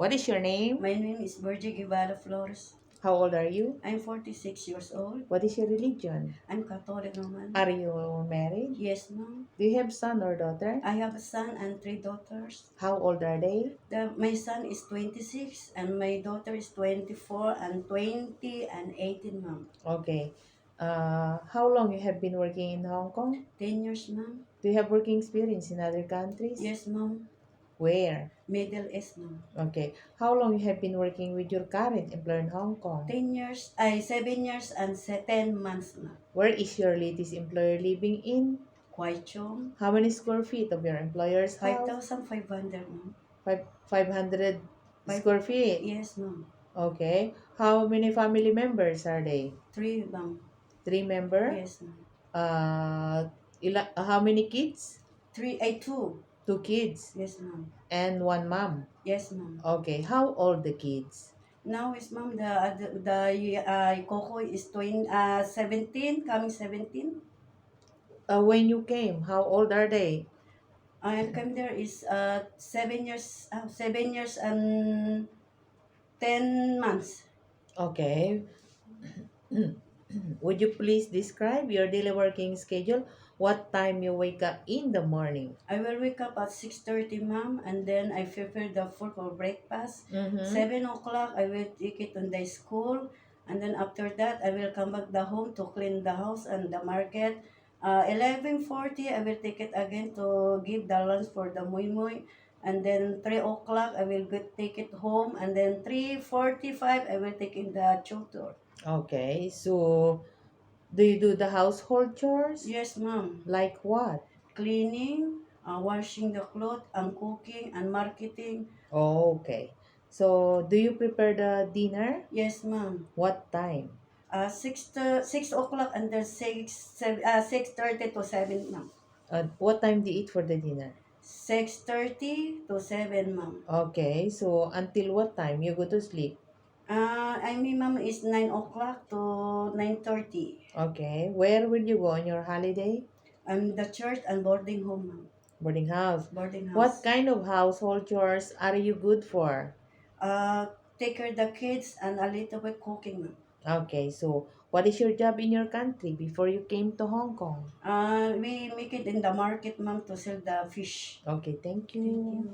What is your name? My name is Virgie Guevara Flores. How old are you? I'm 46 years old. What is your religion? I'm Catholic woman. Are you married? Yes, ma'am. Do you have son or daughter? I have a son and 3 daughters. How old are they? My son is 26 and my daughter is 24 and 20 and 18, ma'am. Okay. How long you have been working in Hong Kong? 10 years, ma'am. Do you have working experience in other countries? Yes, ma'am. Where? Middle East, ma'am. Okay. How long you have been working with your current employer in Hong Kong? 10 years, 7 years and 10 months, ma'am. Where is your latest employer living in? Kwai Chong. How many square feet of your employer's house? 5,500, ma'am. 500 Five- square feet. Yes, ma'am. Okay. How many family members are they? 3, ma'am. 3 member? Yes, ma'am. How many kids? 2. 2 kids Yes, ma'am. and 1 mom. Yes, ma'am. Okay. How old the kids? Now is ma'am Coco is 17, coming 17. When you came, how old are they? I come there is 7 years and 10 months. Okay. Would you please describe your daily working schedule? What time you wake up in the morning? I will wake up at 6:30, ma'am, and then I prepare the food for breakfast. Mm-hmm. 7 o'clock, I will take it on the school, and then after that, I will come back the home to clean the house and the market. 11:40, I will take it again to give the lunch for the muy muy. And then 3 o'clock, I will take it home. And then 3:45, I will take in the tutor. Okay. So, do you do the household chores? Yes, ma'am. Like what? Cleaning, washing the clothes, and cooking, and marketing. Oh, okay. So, do you prepare the dinner? Yes, ma'am. What time? 6 o'clock and then 6:30 to 7, ma'am. What time do you eat for the dinner? 6:30 to 7, ma'am. Okay. So, until what time you go to sleep? I mean, ma'am, is 9 o'clock to 9:30. Okay. Where will you go on your holiday? The church and boarding home, ma'am. Boarding house. Boarding house. What kind of household chores are you good for? Take care of the kids and a little bit cooking, ma'am. Okay, so what is your job in your country before you came to Hong Kong? We make it in the market, ma'am, to sell the fish. Okay, thank Thank you. you.